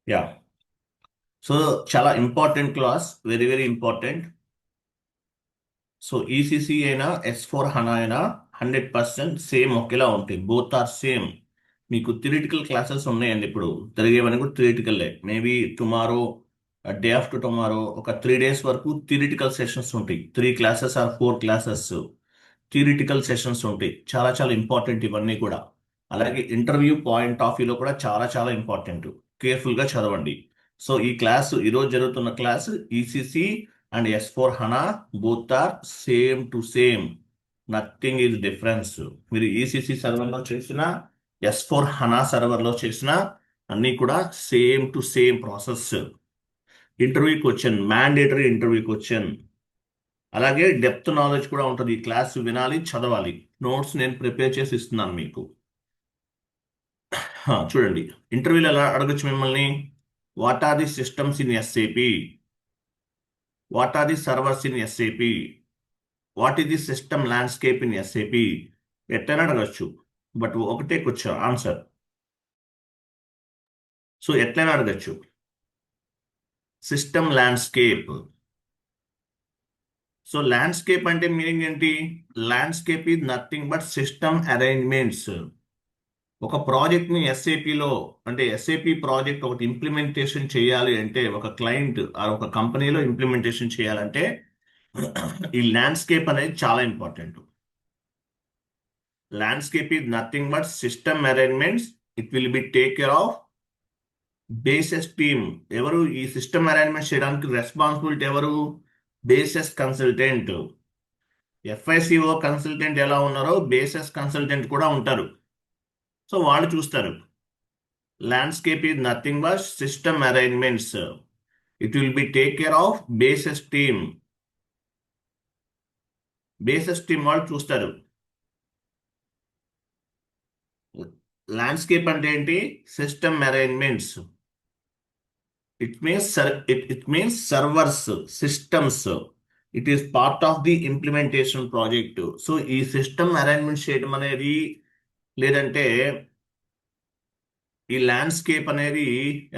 Yeah so చాలా important class, very very important. So ECC అయినా S4 HANA అయినా 100% same ఒకేలా ఉంటాయి. Both are same. మీకు థియరిటికల్ క్లాసెస్ ఉన్నాయండి. ఇప్పుడు జరిగేవన్నీ కూడా థియరిటికల్లే. Maybe tomorrow, day after tomorrow ఒక 3 days వరకు థియరిటికల్ సెషన్స్ ఉంటాయి. 3 classes or 4 classes theoretical sessions ఉంటాయి. చాలా చాలా ఇంపార్టెంట్ ఇవన్నీ కూడా. అలాగే ఇంటర్వ్యూ పాయింట్ ఆఫ్ వ్యూలో కూడా చాలా చాలా ఇంపార్టెంట్. కేర్ఫుల్గా చదవండి. సో ఈ క్లాసు, ఈరోజు జరుగుతున్న class ECC and S4 HANA both are same to same. Nothing is difference. మీరు ఈసీసీ సర్వర్లో చేసిన, S4 హనా సర్వర్లో చేసిన అన్నీ కూడా same to same process. Interview question, mandatory interview question. అలాగే డెప్త్ నాలెడ్జ్ కూడా ఉంటుంది. ఈ క్లాస్ వినాలి, చదవాలి. నోట్స్ నేను ప్రిపేర్ చేసి ఇస్తున్నాను మీకు. చూడండి, ఇంటర్వ్యూలో ఎలా అడగచ్చు మిమ్మల్ని. What are the systems in SAP? What are the servers in SAP? What is the system landscape in SAP? ఎట్లయినా అడగచ్చు, బట్ ఒకటే క్వశ్చన్ ఆన్సర్. సో ఎట్లయినా అడగచ్చు. System landscape. సో ల్యాండ్స్కేప్ అంటే మీనింగ్ ఏంటి? Landscape is nothing but system arrangements. ఒక ప్రాజెక్ట్ని ఎస్ఏపిలో, అంటే ఎస్ఏపి ప్రాజెక్ట్ ఒకటి ఇంప్లిమెంటేషన్ చేయాలి అంటే, ఒక క్లయింట్ ఒక కంపెనీలో ఇంప్లిమెంటేషన్ చేయాలంటే ఈ ల్యాండ్స్కేప్ అనేది చాలా important. Landscape is nothing but system arrangements. It will be take care of basis team. ఎవరు ఈ సిస్టమ్ అరేంజ్మెంట్ చేయడానికి రెస్పాన్సిబిలిటీ? ఎవరు? Bases consultant. ఎఫ్ఐసిఓ కన్సల్టెంట్ ఎలా ఉన్నారో బేసెస్ కన్సల్టెంట్ కూడా ఉంటారు. సో వాళ్ళు చూస్తారు. Landscape is nothing but system arrangements. It will be take care of basis team. Bases team వాళ్ళు చూస్తారు. ల్యాండ్స్కేప్ అంటే ఏంటి? System arrangements. It means servers, systems. It is part of the implementation project. So ఈ system arrangement చేయడం అనేది, లేదంటే ఈ landscape అనేది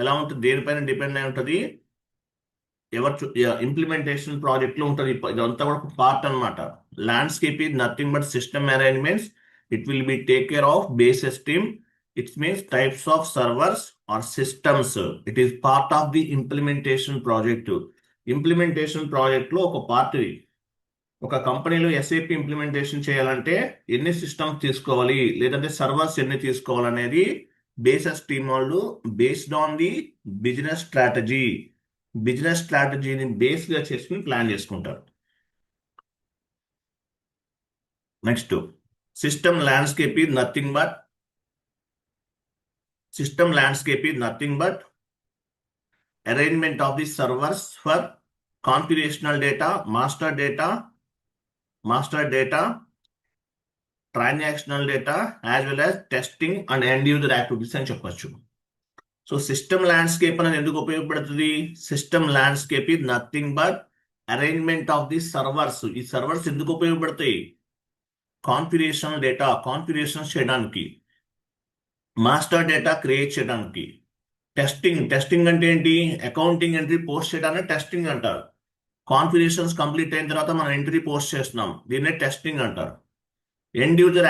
ఎలా ఉంటుంది? దేనిపైన డిపెండ్ అయి ఉంటుంది? ఎవరు ఇంప్లిమెంటేషన్ ప్రాజెక్ట్ లో ఉంటుంది. ఇదంతా కూడా పార్ట్ అనమాట. Landscape is nothing but system arrangements. It will be take care of basis team. It means types of servers or systems. It is part of the implementation project. Implementation project లో ఒక part. ఒక కంపెనీలో SAP implementation చేయాలంటే ఎన్ని systems తీసుకోవాలి, లేదంటే servers ఎన్ని తీసుకోవాలనేది బేసెస్ టీమ్ వాళ్ళు బేస్డ్ ఆన్ ది బిజినెస్ స్ట్రాటజీని బేస్గా చేసుకుని ప్లాన్ చేసుకుంటారు. Next, system landscape is nothing but arrangement of the servers for configurational data, master data, transactional data, as well as testing and end user activities అని చెప్పొచ్చు. So system landscape అనేది ఎందుకు ఉపయోగపడుతుంది? System landscape is nothing but arrangement of the servers. ఈ servers ఎందుకు ఉపయోగపడతాయి? Configuration చేయడానికి, master data create చేయడానికి, టెస్టింగ్ అంటే ఏంటి? అకౌంటింగ్ ఎంట్రీ పోస్ట్ చేయడానికి టెస్టింగ్ అంటారు. కాన్ఫిగరేషన్స్ కంప్లీట్ అయిన తర్వాత మనం ఎంట్రీ పోస్ట్ చేస్తున్నాం, దీన్నే టెస్టింగ్ అంటారు. ఎండ్ యూజర్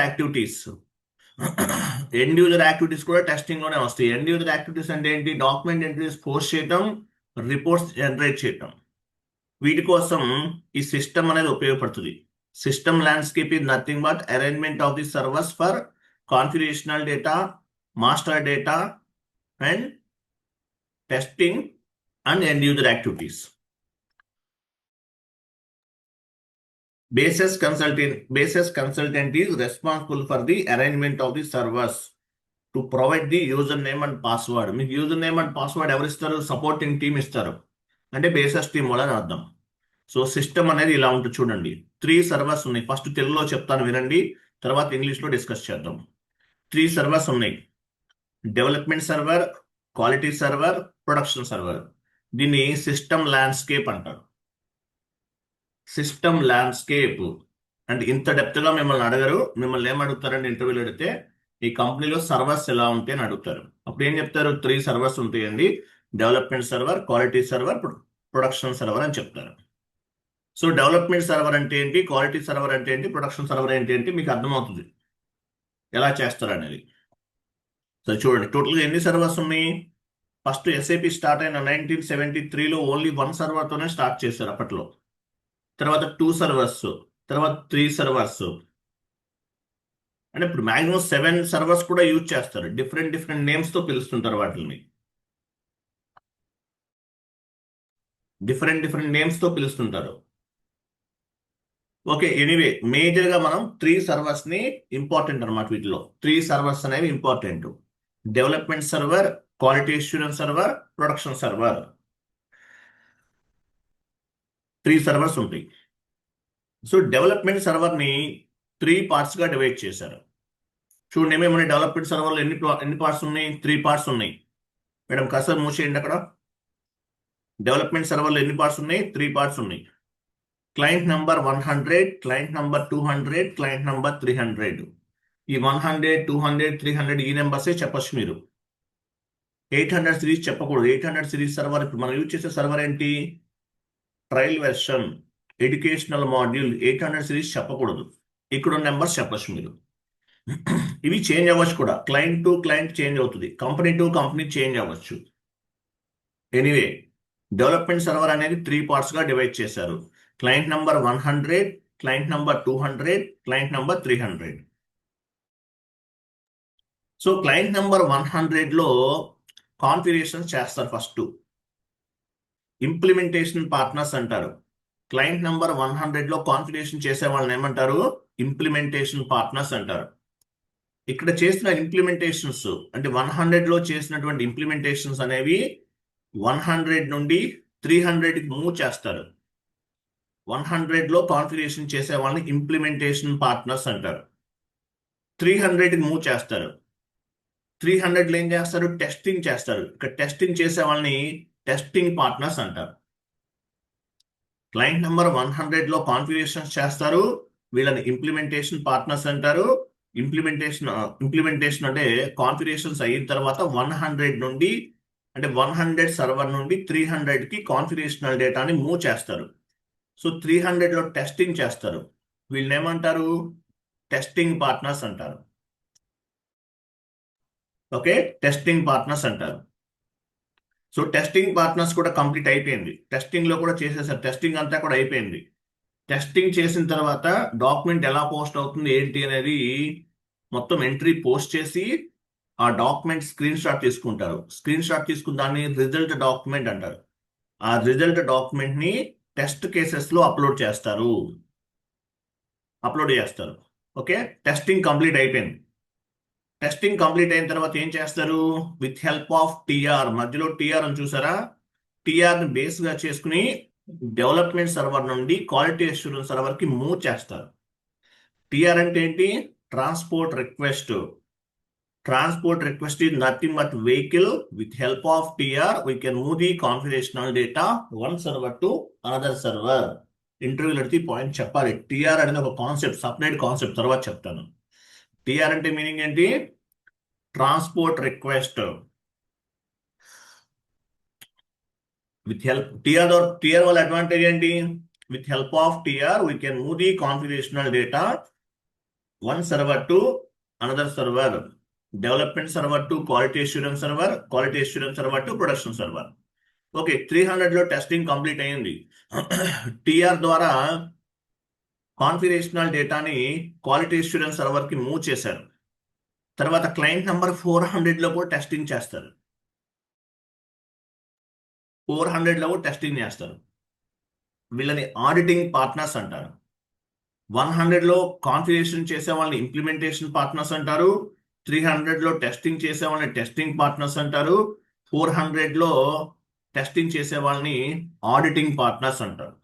యాక్టివిటీస్ కూడా టెస్టింగ్ లోనే వస్తాయి. ఎండ్ యూజర్ యాక్టివిటీస్ అంటే ఏంటి? డాక్యుమెంట్ ఎంట్రీస్ పోస్ట్ చేయటం, రిపోర్ట్స్ జనరేట్ చేయటం. వీటి కోసం ఈ సిస్టమ్ అనేది ఉపయోగపడుతుంది. System landscape is nothing but arrangement of the servers for configurational data, master data, and testing and end user activities. Basis consultant is responsible for the arrangement of the servers to provide the username and password. మీకు user name and password ఎవరు ఇస్తారు? Supporting team ఇస్తారు, అంటే bases team వాళ్ళని అర్థం. So system అనేది ఇలా ఉంటుంది. చూడండి, 3 సర్వర్స్ ఉన్నాయి. ఫస్ట్ తెలుగులో చెప్తాను వినండి, తర్వాత ఇంగ్లీష్లో డిస్కస్ చేద్దాం. 3 సర్వర్స్ ఉన్నాయి. Development server, quality server, production server. దీన్ని సిస్టమ్ ల్యాండ్స్కేప్ అంటారు. సిస్టమ్ ల్యాండ్స్కేప్ అంటే ఇంత డెప్త్గా మిమ్మల్ని అడగరు. మిమ్మల్ని ఏమడుగుతారంటే, ఇంటర్వ్యూలో అడిగితే ఈ కంపెనీలో సర్వర్స్ ఎలా ఉంటాయి అని అడుగుతారు. అప్పుడు ఏం చెప్తారు? 3 సర్వర్స్ ఉంటాయండి. Development server, quality server, production server అని చెప్తారు. సో డెవలప్మెంట్ సర్వర్ అంటే ఏంటి, క్వాలిటీ సర్వర్ అంటే ఏంటి, ప్రొడక్షన్ సర్వర్ ఏంటి అంటే మీకు అర్థమవుతుంది ఎలా చేస్తారు అనేది. సో చూడండి, టోటల్గా ఎన్ని సర్వర్స్ ఉన్నాయి. ఫస్ట్ ఎస్ఏపి స్టార్ట్ అయిన 1973లో ఓన్లీ 1 సర్వర్తోనే స్టార్ట్ చేశారు అప్పట్లో. తర్వాత 2 సర్వర్స్, తర్వాత 3 సర్వర్స్, అంటే ఇప్పుడు మాక్సిమం 7 సర్వర్స్ కూడా యూజ్ చేస్తారు. డిఫరెంట్ డిఫరెంట్ నేమ్స్ తో పిలుస్తుంటారు వాటిని, డిఫరెంట్ డిఫరెంట్ నేమ్స్ తో పిలుస్తుంటారు. ఓకే, ఎనీవే మేజర్ గా మనం 3 సర్వర్స్ ని ఇంపార్టెంట్ అనమాట. వీటిలో 3 సర్వర్స్ అనేవి important. Development server, quality assurance server, production server, 3 servers ఉంటాయి. సో డెవలప్మెంట్ సర్వర్ ని 3 పార్ట్స్ గా డివైడ్ చేశారు. చూడండి ఏమేమి డెవలప్మెంట్ సర్వర్లో ఎన్ని పార్ట్స్ ఉన్నాయి, 3 పార్ట్స్ ఉన్నాయి. మేడం కర్సర్ మూసేయండి అక్కడ. డెవలప్మెంట్ సర్వర్లో ఎన్ని పార్ట్స్ ఉన్నాయి, 3 పార్ట్స్ ఉన్నాయి. Client number 100, client number 200, client number 300. ఈ 100, 200, 300 ఈ నెంబర్సే చెప్పచ్చు మీరు. 800 సిరీస్ చెప్పకూడదు. 800 సిరీస్ సర్వర్ ఇప్పుడు మనం యూజ్ చేసే సర్వర్ ఏంటి, trial version, educational module. 800 series చెప్పకూడదు. ఇక్కడ నెంబర్స్ చెప్పచ్చు మీరు. ఇవి చేంజ్ అవ్వచ్చు కూడా, క్లయింట్ టు క్లయింట్ చేంజ్ అవుతుంది, కంపెనీ టు కంపెనీ చేంజ్ అవ్వచ్చు. ఎనీవే డెవలప్మెంట్ సర్వర్ అనేది 3 పార్ట్స్ గా డివైడ్ చేశారు. Client number 100, client number 200, client number 300. So client number 100 లో కాన్ఫిగరేషన్ చేస్తారు ఫస్ట్. ఇంప్లిమెంటేషన్ పార్ట్నర్స్ అంటారు. క్లయింట్ నంబర్ 100 లో కాన్ఫిగరేషన్ చేసే వాళ్ళని ఏమంటారు, ఇంప్లిమెంటేషన్ పార్ట్నర్స్ అంటారు. ఇక్కడ చేసిన ఇంప్లిమెంటేషన్స్ అంటే 100 లో చేసినటువంటి ఇంప్లిమెంటేషన్స్ అనేవి 100 నుండి 300కి మూవ్ చేస్తారు. 100 లో కాన్ఫిగరేషన్ చేసే వాళ్ళని ఇంప్లిమెంటేషన్ పార్ట్నర్స్ అంటారు. 300కి మూవ్ చేస్తారు. 300లో ఏం చేస్తారు, టెస్టింగ్ చేస్తారు. ఇక్కడ టెస్టింగ్ చేసే వాళ్ళని టెస్టింగ్ పార్ట్నర్స్ అంటారు. క్లయింట్ నెంబర్ 100లో కాన్ఫిగరేషన్స్ చేస్తారు, వీళ్ళని ఇంప్లిమెంటేషన్ పార్ట్నర్స్ అంటారు. ఇంప్లిమెంటేషన్ అంటే కాన్ఫిగరేషన్స్ అయిన తర్వాత 100 నుండి అంటే 100 సర్వర్ నుండి 300కి కాన్ఫిగరేషనల్ డేటాని మూవ్ చేస్తారు. సో 300లో టెస్టింగ్ చేస్తారు, వీళ్ళని ఏమంటారు, టెస్టింగ్ పార్ట్నర్స్ అంటారు. ఓకే, టెస్టింగ్ పార్ట్నర్స్ అంటారు. సో టెస్టింగ్ పార్ట్నర్స్ కూడా కంప్లీట్ అయిపోయింది. టెస్టింగ్ లో కూడా చేసేసారు, టెస్టింగ్ అంతా కూడా అయిపోయింది. టెస్టింగ్ చేసిన తర్వాత డాక్యుమెంట్ ఎలా పోస్ట్ అవుతుంది ఏంటి అనేది మొత్తం ఎంట్రీ పోస్ట్ చేసి ఆ డాక్యుమెంట్ స్క్రీన్ షాట్ తీసుకుంటారు. స్క్రీన్ షాట్ తీసుకున్న దాన్ని రిజల్ట్ డాక్యుమెంట్ అంటారు. ఆ రిజల్ట్ డాక్యుమెంట్ ని టెస్ట్ కేసెస్ లో అప్లోడ్ చేస్తారు. ఓకే, టెస్టింగ్ కంప్లీట్ అయిపోయింది. టెస్టింగ్ కంప్లీట్ అయిన తర్వాత ఏం చేస్తారు, విత్ హెల్ప్ ఆఫ్ టిఆర్, మధ్యలో టిఆర్ అని చూసారా, టిఆర్ ని బేస్ గా చేసుకుని డెవలప్మెంట్ సర్వర్ నుండి క్వాలిటీ అష్యూరెన్స్ సర్వర్ కి మూవ్ చేస్తారు. టిఆర్ అంటే ఏంటి, transport request. Transport request is nothing but vehicle. With help of TR, we can move the configurational data one server to another server. ఇంటర్వ్యూలో అడిగితే point చెప్పాలి. TR అనేది ఒక కాన్సెప్ట్, సపరేట్ కాన్సెప్ట్, తర్వాత చెప్తాను. టిఆర్ అంటే మీనింగ్ ఏంటి, transport request. With help TR వల్ల అడ్వాంటేజ్ ఏంటి, with help of TR we can move the configurational data one server to another server. Development server to quality assurance server, quality assurance server to production server. Okay, 300లో testing complete అయింది. TR ద్వారా configurational డేటాని quality assurance server కి move చేశారు. తర్వాత client number 400లో కూడా testing చేస్తారు. 400లో కూడా టెస్టింగ్ చేస్తారు. వీళ్ళని ఆడిటింగ్ పార్ట్నర్స్ అంటారు. 100లో కాన్ఫిగరేషన్ చేసే వాళ్ళని ఇంప్లిమెంటేషన్ పార్ట్నర్స్ అంటారు. 300లో టెస్టింగ్ చేసే వాళ్ళని టెస్టింగ్ పార్ట్నర్స్ అంటారు. 400లో టెస్టింగ్ చేసే వాళ్ళని ఆడిటింగ్ పార్ట్నర్స్ అంటారు.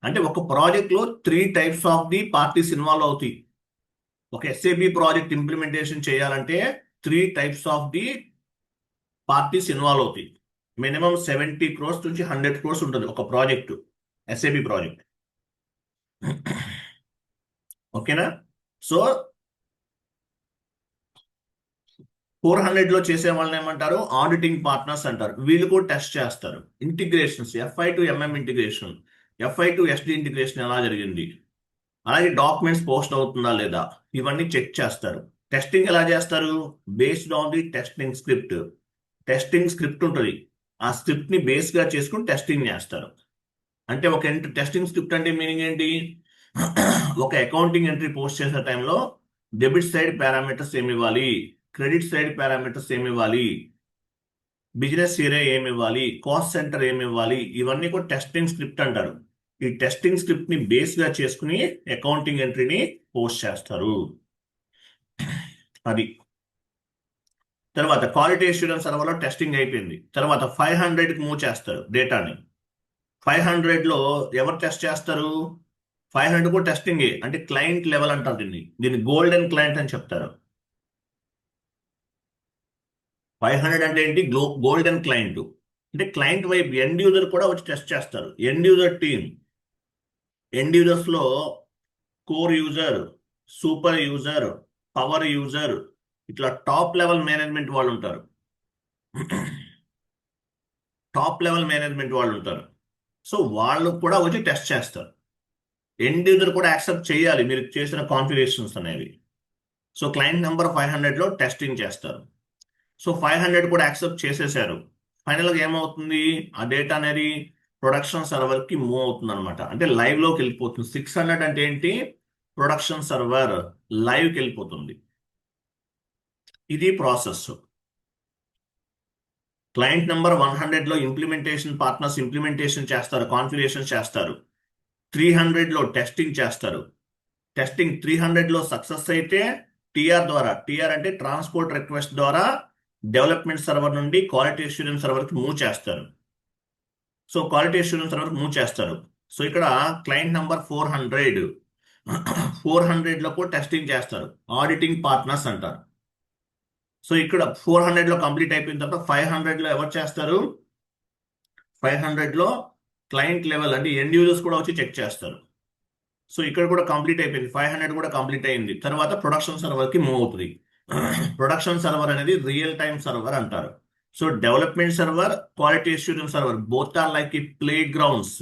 అంటే ఒక ప్రాజెక్ట్ లో 3 types of the parties involve అవుతాయి. ఒక ఎస్ఏబి ప్రాజెక్ట్ ఇంప్లిమెంటేషన్ చేయాలంటే 3 types of the parties involve అవుతాయి. మినిమం 70 crores నుంచి 100 crores ఉంటుంది ఒక ప్రాజెక్టు, ఎస్ఏబి ప్రాజెక్ట్. ఓకేనా. సో 400 చేసే వాళ్ళని ఏమంటారు, ఆడిటింగ్ పార్ట్నర్స్ అంటారు. వీళ్ళు కూడా టెస్ట్ చేస్తారు integrations, FI to MM integration, FI to SD integration ఎలా జరిగింది, అలాగే డాక్యుమెంట్స్ పోస్ట్ అవుతుందా లేదా, ఇవన్నీ చెక్ చేస్తారు. టెస్టింగ్ ఎలా చేస్తారు, based on the testing script. Testing script ఉంటుంది, ఆ స్క్రిప్ట్ ని బేస్ గా చేసుకుని టెస్టింగ్ చేస్తారు. అంటే ఒక టెస్టింగ్ స్క్రిప్ట్ అంటే మీనింగ్ ఏంటి, ఒక అకౌంటింగ్ ఎంట్రీ పోస్ట్ చేసే టైంలో డెబిట్ సైడ్ పారామీటర్స్ ఏమి ఇవ్వాలి, క్రెడిట్ సైడ్ పారామీటర్స్ ఏమి ఇవ్వాలి, బిజినెస్ ఏరియా ఏమి ఇవ్వాలి, కాస్ట్ సెంటర్ ఏమి ఇవ్వాలి, ఇవన్నీ కూడా టెస్టింగ్ స్క్రిప్ట్ అంటారు. ఈ టెస్టింగ్ స్క్రిప్ట్ ని బేస్ గా చేసుకుని అకౌంటింగ్ ఎంట్రీని పోస్ట్ చేస్తారు. అది తర్వాత క్వాలిటీ అష్యూరెన్స్ సర్వర్లో టెస్టింగ్ అయిపోయింది. తర్వాత 500కి మూవ్ చేస్తారు డేటాని. 500లో ఎవరు టెస్ట్ చేస్తారు, 500 కూడా టెస్టింగ్ అంటే క్లయింట్ లెవెల్ అంటారు దీన్ని గోల్డెన్ క్లయింట్ అని చెప్తారు. 500 అంటే ఏంటి, గోల్డెన్ క్లయింట్ అంటే క్లయింట్ వైపు ఎండ్ యూజర్ కూడా వచ్చి టెస్ట్ చేస్తారు. End user team, end users లో core user, super user, power user, ఇట్లా టాప్ లెవెల్ మేనేజ్మెంట్ వాళ్ళు ఉంటారు. టాప్ లెవెల్ మేనేజ్మెంట్ వాళ్ళు ఉంటారు. సో వాళ్ళు కూడా వచ్చి టెస్ట్ చేస్తారు. ఎండ్ యూజర్ కూడా యాక్సెప్ట్ చేయాలి మీరు చేసిన కాన్ఫిగరేషన్స్ అనేవి. సో క్లయింట్ నెంబర్ 500లో టెస్టింగ్ చేస్తారు. సో 500 కూడా యాక్సెప్ట్ చేసేసారు. ఫైనల్గా ఏమవుతుంది, ఆ డేటా అనేది ప్రొడక్షన్ సర్వర్ కి మూవ్ అవుతుంది అనమాట, అంటే లైవ్ లోకి వెళ్ళిపోతుంది. 600 అంటే ఏంటి, ప్రొడక్షన్ సర్వర్ లైవ్కి వెళ్ళిపోతుంది. ఇది ప్రాసెస్. క్లయింట్ నెంబర్ 100లో ఇంప్లిమెంటేషన్ పార్ట్నర్స్ ఇంప్లిమెంటేషన్ చేస్తారు, కాన్ఫిగరేషన్ చేస్తారు. 300లో టెస్టింగ్ చేస్తారు. టెస్టింగ్ 300లో సక్సెస్ అయితే టిఆర్ అంటే ట్రాన్స్పోర్ట్ రిక్వెస్ట్ ద్వారా డెవలప్మెంట్ సర్వర్ నుండి క్వాలిటీ అష్యూరెన్స్ సర్వర్కి మూవ్ చేస్తారు. సో క్వాలిటీ అష్యూరెన్స్ సర్వర్కి మూవ్ చేస్తారు. సో ఇక్కడ క్లయింట్ నెంబర్ 400లో కూడా టెస్టింగ్ చేస్తారు, ఆడిటింగ్ పార్ట్నర్స్ అంటారు. సో ఇక్కడ 400లో కంప్లీట్ అయిపోయిన తర్వాత 500లో ఎవరు చేస్తారు, 500లో క్లయింట్ లెవెల్ అంటే ఎండ్ యూజర్స్ కూడా వచ్చి చెక్ చేస్తారు. సో ఇక్కడ కూడా కంప్లీట్ అయిపోయింది, 500 కూడా కంప్లీట్ అయింది. తర్వాత ప్రొడక్షన్ సర్వర్ కి మూవ్ అవుతుంది. ప్రొడక్షన్ సర్వర్ అనేది రియల్ టైమ్ సర్వర్ అంటారు. So development server, quality assurance server both are like ఈ ప్లే గ్రౌండ్స్.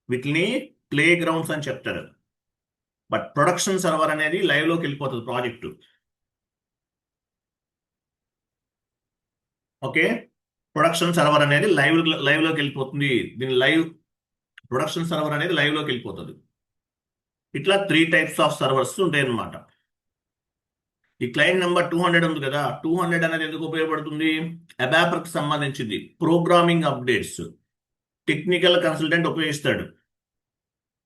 వీటిని ప్లే గ్రౌండ్స్ అని చెప్తారు. బట్ ప్రొడక్షన్ సర్వర్ అనేది లైవ్ లోకి వెళ్ళిపోతుంది ప్రాజెక్టు. ఓకే, ప్రొడక్షన్ సర్వర్ అనేది లైవ్ లోకి వెళ్ళిపోతుంది. దీని ప్రొడక్షన్ సర్వర్ అనేది లైవ్ లోకి వెళ్ళిపోతుంది. ఇట్లా 3 టైప్స్ ఆఫ్ సర్వర్స్ ఉంటాయి అన్నమాట. ఈ క్లయింట్ నెంబర్ 200 ఉంది కదా, 200 అనేది ఎందుకు ఉపయోగపడుతుంది, అబాపర్ కి సంబంధించింది, ప్రోగ్రామింగ్ అప్డేట్స్, టెక్నికల్ కన్సల్టెంట్ ఉపయోగిస్తాడు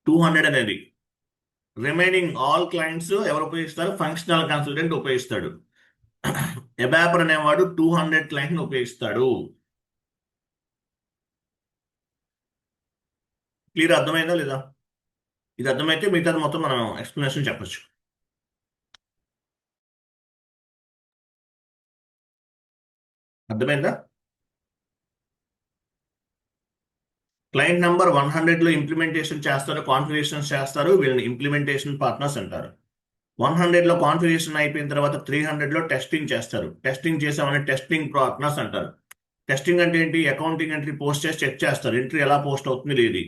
200 అనేది. రిమైనింగ్ ఆల్ క్లయింట్స్ ఎవరు ఉపయోగిస్తారు, ఫంక్షనల్ కన్సల్టెంట్ ఉపయోగిస్తాడు. అబాపర్ అనేవాడు 200 క్లయింట్ ని ఉపయోగిస్తాడు. క్లియర్, అర్థమైందా లేదా? ఇది అర్థమైతే మిగతాది మొత్తం మనం ఎక్స్ప్లెనేషన్ చెప్పొచ్చు. అర్థమైందా? క్లయింట్ నెంబర్ 100లో ఇంప్లిమెంటేషన్ చేస్తారు, కాన్ఫిగరేషన్ చేస్తారు, వీళ్ళని ఇంప్లిమెంటేషన్ పార్ట్నర్స్ అంటారు. 100లో కాన్ఫిగరేషన్ అయిపోయిన తర్వాత 300లో టెస్టింగ్ చేస్తారు. టెస్టింగ్ చేసామని టెస్టింగ్ పార్ట్నర్స్ అంటారు. టెస్టింగ్ అంటే ఏంటి, అకౌంటింగ్ ఎంట్రీ పోస్ట్ చేసి చెక్ చేస్తారు, ఎంట్రీ ఎలా పోస్ట్ అవుతుంది లేదు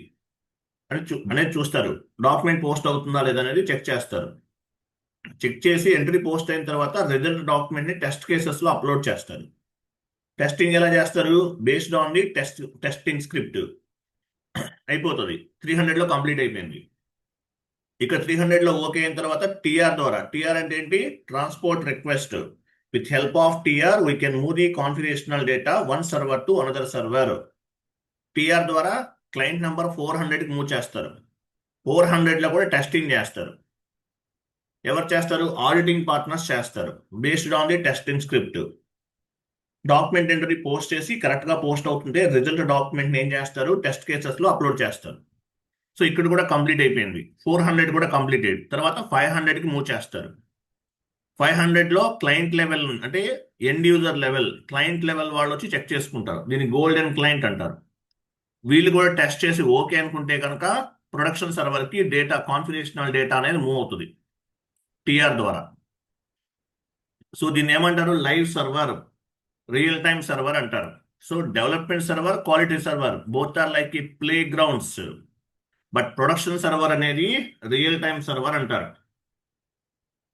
అనేది చూస్తారు. డాక్యుమెంట్ పోస్ట్ అవుతుందా లేదా అనేది చెక్ చేస్తారు. చెక్ చేసి ఎంట్రీ పోస్ట్ అయిన తర్వాత రిజల్ట్ డాక్యుమెంట్ ని టెస్ట్ కేసెస్ లో అప్లోడ్ చేస్తారు. టెస్టింగ్ ఎలా చేస్తారు, based on the testing script. అయిపోతుంది, 300లో కంప్లీట్ అయిపోయింది. ఇక 300లో ఓకే అయిన తర్వాత టిఆర్ ద్వారా, టిఆర్ అంటే ఏంటి, transport request. With help of TR we can move the configurational data one server to another server. TR ద్వారా క్లయింట్ నెంబర్ 400కి మూవ్ చేస్తారు. 400లో కూడా టెస్టింగ్ చేస్తారు. ఎవరు చేస్తారు, ఆడిటింగ్ పార్ట్నర్స్ చేస్తారు, based on the testing script. Document entry post చేసి కరెక్ట్ గా పోస్ట్ అవుతుంటే రిజల్ట్ డాక్యుమెంట్ ఏం చేస్తారు, టెస్ట్ కేసెస్ లో అప్లోడ్ చేస్తారు. సో ఇక్కడ కూడా కంప్లీట్ అయిపోయింది. 400 కూడా కంప్లీట్ అయింది. తర్వాత 500కి మూవ్ చేస్తారు. 500లో క్లయింట్ లెవెల్ అంటే end user level, client level వాళ్ళు వచ్చి చెక్ చేసుకుంటారు, దీన్ని గోల్డెన్ క్లయింట్ అంటారు. వీళ్ళు కూడా టెస్ట్ చేసి ఓకే అనుకుంటే కనుక ప్రొడక్షన్ సర్వర్ కి డేటా, కాన్ఫిగరేషనల్ డేటా అనేది మూవ్ అవుతుంది టిఆర్ ద్వారా. సో దీన్ని ఏమంటారు? Live server, real time server అంటారు. So development server, quality server both are like ఈ play grounds. But production server అనేది రియల్ టైమ్ సర్వర్ అంటారు.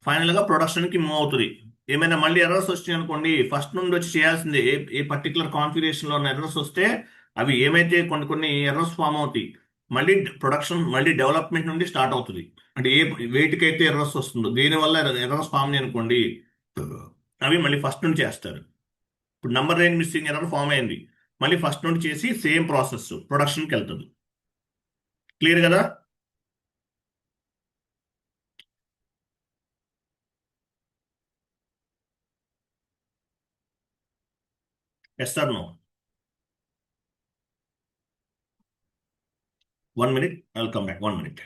ఫైనల్ గా ప్రొడక్షన్ కి మూవ్ అవుతుంది. ఏమైనా మళ్ళీ ఎర్రర్స్ వచ్చినాయి అనుకోండి, ఫస్ట్ నుండి వచ్చి చేయాల్సిందే. ఏ పర్టికులర్ కాన్ఫిగరేషన్ లో ఉన్న ఎర్రర్స్ వస్తే అవి ఏమైతే కొన్ని కొన్ని ఎర్రర్స్ ఫామ్ అవుతాయి, మళ్ళీ ప్రొడక్షన్ మళ్ళీ డెవలప్మెంట్ నుండి స్టార్ట్ అవుతుంది. అంటే వేటికైతే ఎర్రర్స్ వస్తుందో, దేనివల్ల ఎర్రర్స్ ఫామ్ అయ్యాయి అనుకోండి, అవి మళ్ళీ ఫస్ట్ నుండి చేస్తారు. ఇప్పుడు number line missing error form అయింది, మళ్ళీ ఫస్ట్ నుండి చేసి సేమ్ ప్రాసెస్ ప్రొడక్షన్కి వెళ్తుంది. క్లియర్ కదా? Yes or no? 1 minute, I'll come back. 1 minute.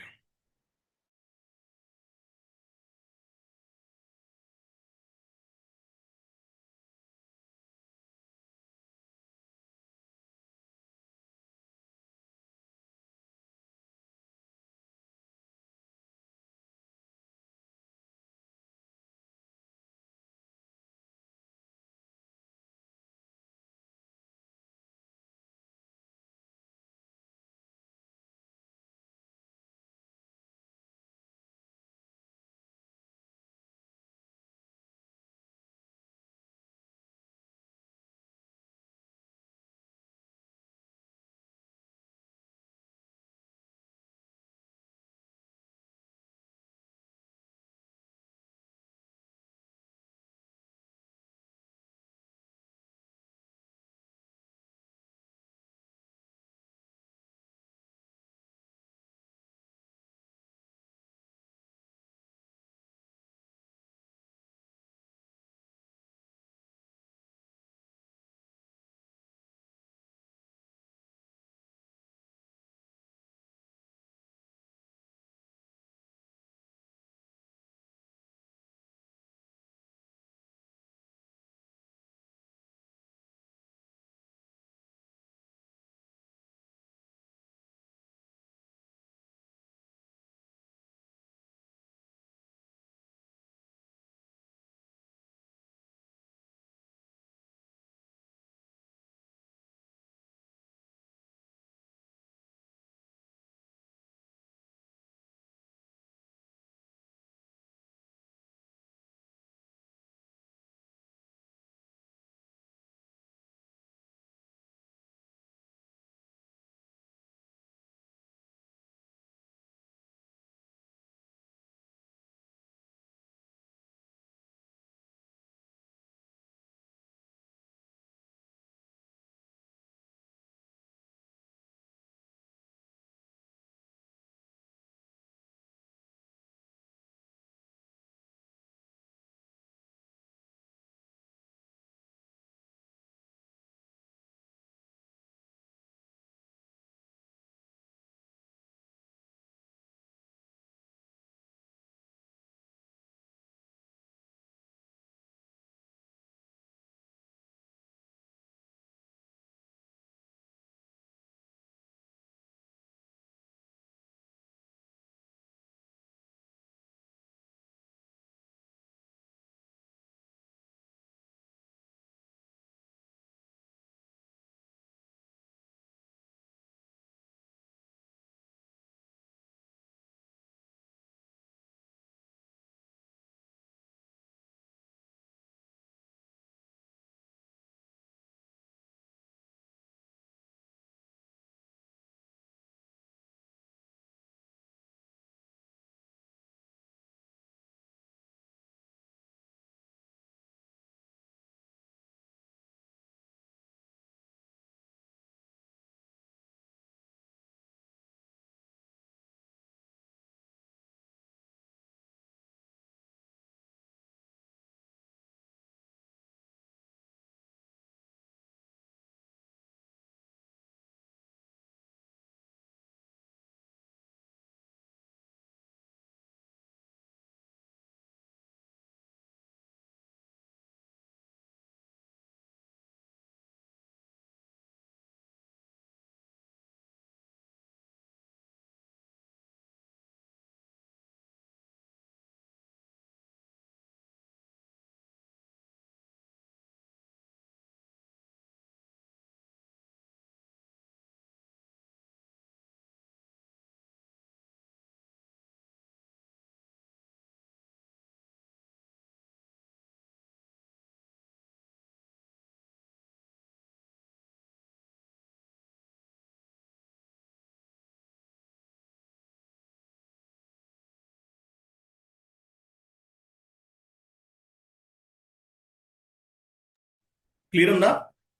Clear ఉందా?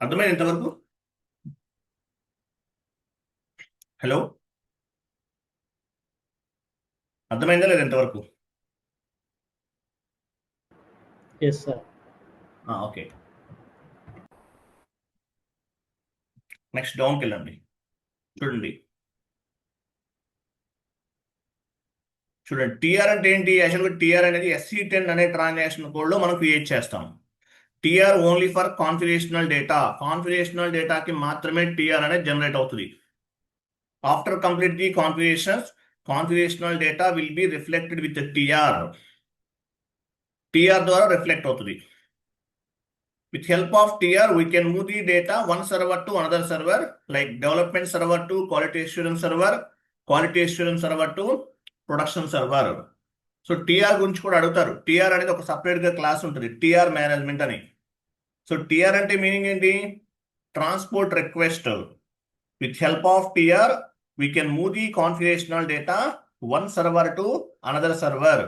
అర్థమైంది ఇంతవరకు? హలో, అర్థమైందా లేదా ఇంతవరకు? Yes, sir. ఓకే, నెక్స్ట్ డౌన్కి వెళ్ళండి. చూడండి చూడండి టీఆర్ అంటే ఏంటి? యాక్చువల్గా టీఆర్ అనేది SC10 అనే ట్రాన్సాక్షన్ కోడ్లో మనం క్రియేట్ చేస్తాం. TR only for configurational data. Configurational డేటాకి మాత్రమే టీఆర్ అనేది జనరేట్ అవుతుంది. After complete the configurations, configurational data will be reflected with TR. TR ద్వారా రిఫ్లెక్ట్ అవుతుంది. With help of TR, we can move the data one server to another server, like development server to quality assurance server, quality assurance server to production server. So TR గురించి కూడా అడుగుతారు. TR అనేది ఒక సపరేట్గా class ఉంటుంది, TR management అని. So TR అంటే meaning ఏంటి? Transport request. With help of TR we can move the configurational data one server to another server,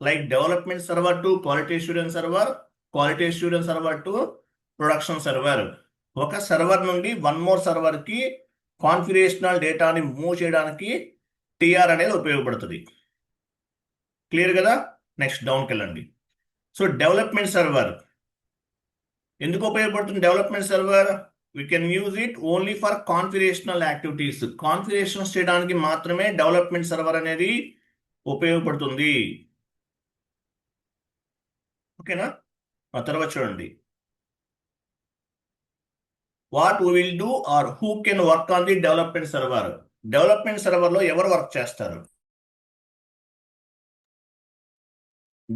like development server to quality assurance server, quality assurance server to production server. ఒక server నుండి one more సర్వర్కి configurational డేటాని move చేయడానికి TR అనేది ఉపయోగపడుతుంది. Clear కదా? Next డౌన్కి వెళ్ళండి. సో డెవలప్మెంట్ సర్వర్ ఎందుకు ఉపయోగపడుతుంది? Development server we can use it only for configurational activities. Configurations చేయడానికి మాత్రమే డెవలప్మెంట్ సర్వర్ అనేది ఉపయోగపడుతుంది. ఓకేనా? ఆ తర్వాత చూడండి, what we will do or who can work on the development server. Development సర్వర్లో ఎవరు వర్క్ చేస్తారు?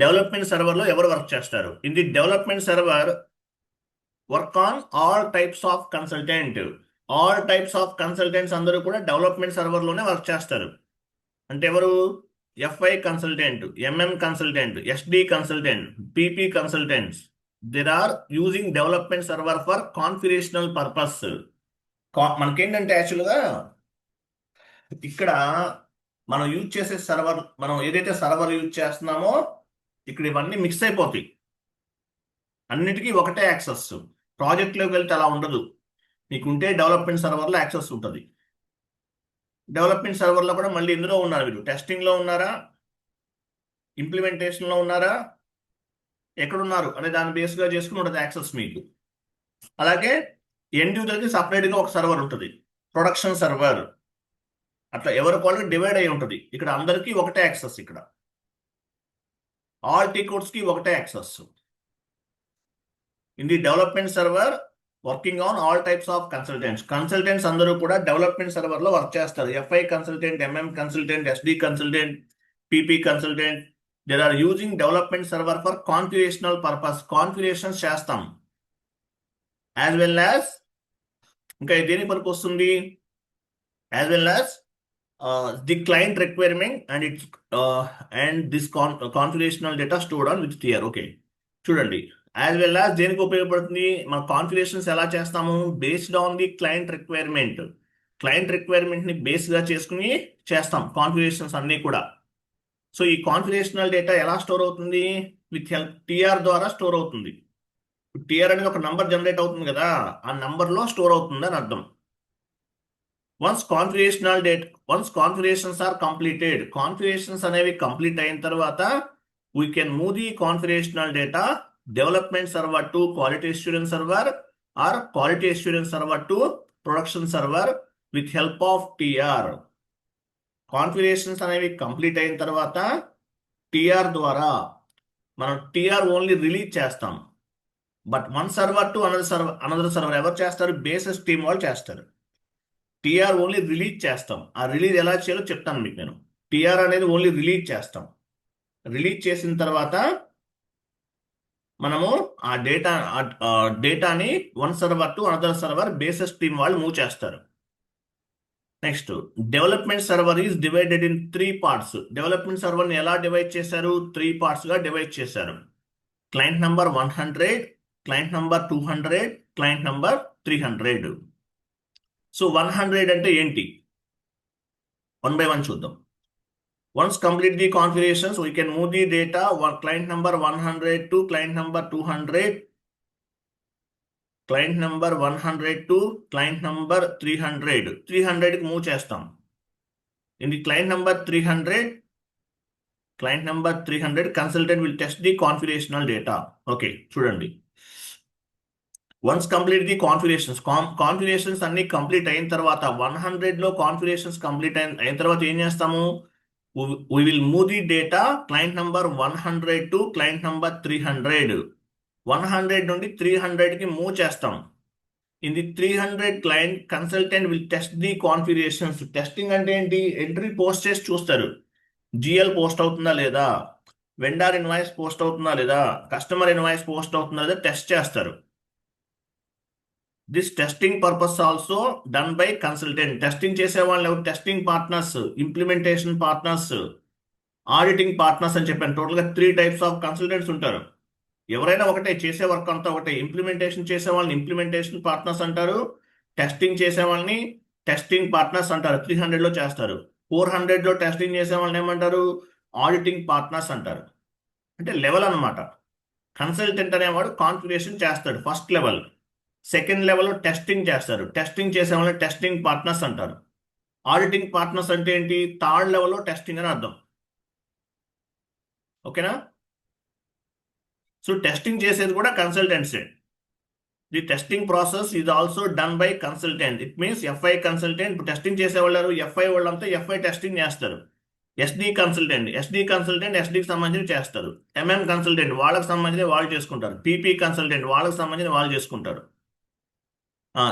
డెవలప్మెంట్ సర్వర్లో ఎవరు వర్క్ చేస్తారు? In the development server work on all types of consultant. All types of consultants అందరూ కూడా డెవలప్మెంట్ సర్వర్లోనే work చేస్తారు. అంటే ఎవరు? FI consultant, MM consultant, SD consultant, PP consultants. There are using development server for configurational purpose. మనకేంటంటే యాక్చువల్గా ఇక్కడ మనం యూజ్ చేసే సర్వర్, మనం ఏదైతే సర్వర్ యూజ్ చేస్తున్నామో ఇక్కడ ఇవన్నీ మిక్స్ అయిపోతాయి. అన్నిటికీ ఒకటే యాక్సెస్. ప్రాజెక్ట్లోకి వెళ్తే అలా ఉండదు. మీకుంటే డెవలప్మెంట్ సర్వర్లో యాక్సెస్ ఉంటుంది. డెవలప్మెంట్ సర్వర్లో కూడా మళ్ళీ ఇందులో ఉన్నారు, మీరు టెస్టింగ్లో ఉన్నారా, ఇంప్లిమెంటేషన్లో ఉన్నారా, ఎక్కడున్నారు అనే దాన్ని బేస్గా చేసుకుని ఉంటుంది యాక్సెస్ మీకు. అలాగే ఎండ్ యూజర్కి సపరేట్గా ఒక సర్వర్ ఉంటుంది, ప్రొడక్షన్ సర్వర్. అట్లా ఎవరి వాళ్ళకి డివైడ్ అయి ఉంటుంది. ఇక్కడ అందరికీ ఒకటే యాక్సెస్. ఇక్కడ ఆల్ టీ కోడ్స్కి ఒకటే access. In the development server working on all types of consultants. Consultants అందరూ కూడా డెవలప్మెంట్ సర్వర్లో వర్క్ చేస్తారు. FI consultant, MM consultant, SD consultant, PP consultant. There are using development server for configurational purpose. Configurations చేస్తాం. As well as ఇంకా దేని పనికి వస్తుంది? As well as the client requirement and it's and this configurational data stored on with TR. Okay, చూడండి, as well as దేనికి ఉపయోగపడుతుంది? మన configurations ఎలా చేస్తాము? Based on the client requirement. Client రిక్వైర్మెంట్ని బేస్గా చేసుకుని చేస్తాం కాన్ఫిగరేషన్స్ అన్నీ కూడా. సో ఈ కాన్ఫిగరేషనల్ డేటా ఎలా స్టోర్ అవుతుంది? విత్ హెల్ప్ టీఆర్ ద్వారా స్టోర్ అవుతుంది. టీఆర్ అనేది ఒక నంబర్ జనరేట్ అవుతుంది కదా, ఆ నంబర్లో స్టోర్ అవుతుంది అని అర్థం. Once configurations are completed, configurations అనేవి కంప్లీట్ అయిన తర్వాత we can move the configurational data development server to quality assurance server or quality assurance server to production server with help of TR. Configurations అనేవి complete అయిన తర్వాత TR ద్వారా మనం TR only release చేస్తాం. But one server to another server ఎవరు చేస్తారు? Basis team వాళ్ళు చేస్తారు. టీఆర్ ఓన్లీ రిలీజ్ చేస్తాం. ఆ రిలీజ్ ఎలా చేయాలో చెప్తాను మీకు నేను. టీఆర్ అనేది ఓన్లీ రిలీజ్ చేస్తాం. రిలీజ్ చేసిన తర్వాత మనము ఆ డేటాని one server to another server basis team వాళ్ళు మూవ్ చేస్తారు. Next, development server is divided in 3 parts. Development సర్వర్ని ఎలా డివైడ్ చేశారు? 3 పార్ట్స్గా డివైడ్ చేశారు. Client number 100, client number 200, client number 300. So 100 అంటే ఏంటి? 1 by 1 చూద్దాం. Once complete the configurations, we can move the data client number 100 to client number 200. Client number 100 to client number 300. 300కి move చేస్తాం. ఇది client number 300 consultant will test the configurational data. Okay చూడండి, once complete the configurations అన్ని complete అయిన తర్వాత 100లో configurations complete అయిన తర్వాత ఏం చేస్తాము, we will move the data client number 100 to client number 300. 100 నుండి 300కి మూవ్ చేస్తాం. In the 300 client consultant will test the configurations. Testing అంటే ఏంటి, ఎంట్రీ పోస్ట్ చేసి చూస్తారు, జిఎల్ పోస్ట్ అవుతుందా లేదా, వెండర్ ఇన్వాయిస్ పోస్ట్ అవుతుందా లేదా, కస్టమర్ ఇన్వాయిస్ పోస్ట్ అవుతుందా లేదా టెస్ట్ చేస్తారు. This testing purpose also done by consultant. Testing చేసే వాళ్ళు ఎవరు, testing partners, implementation partners, auditing partners అని చెప్పాను. టోటల్గా 3 types ఆఫ్ కన్సల్టెంట్స్ ఉంటారు. ఎవరైనా ఒకటే, చేసే వర్క్ అంతా ఒకటే. ఇంప్లిమెంటేషన్ చేసే వాళ్ళని ఇంప్లిమెంటేషన్ పార్ట్నర్స్ అంటారు, టెస్టింగ్ చేసే వాళ్ళని టెస్టింగ్ పార్ట్నర్స్ అంటారు. 300లో చేస్తారు. 400లో టెస్టింగ్ చేసే వాళ్ళని ఏమంటారు, ఆడిటింగ్ పార్ట్నర్స్ అంటారు. అంటే లెవెల్ అన్నమాట. కన్సల్టెంట్ అనేవాడు కాన్ఫిగరేషన్ చేస్తాడు ఫస్ట్ లెవెల్. సెకండ్ లెవెల్లో టెస్టింగ్ చేస్తారు. టెస్టింగ్ చేసే వాళ్ళని టెస్టింగ్ పార్ట్నర్స్ అంటారు. ఆడిటింగ్ పార్ట్నర్స్ అంటే ఏంటి, థర్డ్ లెవెల్లో టెస్టింగ్ అని అర్థం. ఓకేనా. సో టెస్టింగ్ చేసేది కూడా కన్సల్టెంట్సే. The testing process is also done by consultant. It means FI consultant. Testing చేసేవాళ్ళు ఎఫ్ఐ వాళ్ళంతా ఎఫ్ఐ టెస్టింగ్ చేస్తారు. ఎస్డి కన్సల్టెంట్ ఎస్డికి సంబంధించి చేస్తారు. ఎంఎం కన్సల్టెంట్ వాళ్ళకి సంబంధించి వాళ్ళు చేసుకుంటారు. పీపీ కన్సల్టెంట్ వాళ్ళకి సంబంధించి వాళ్ళు చేసుకుంటారు.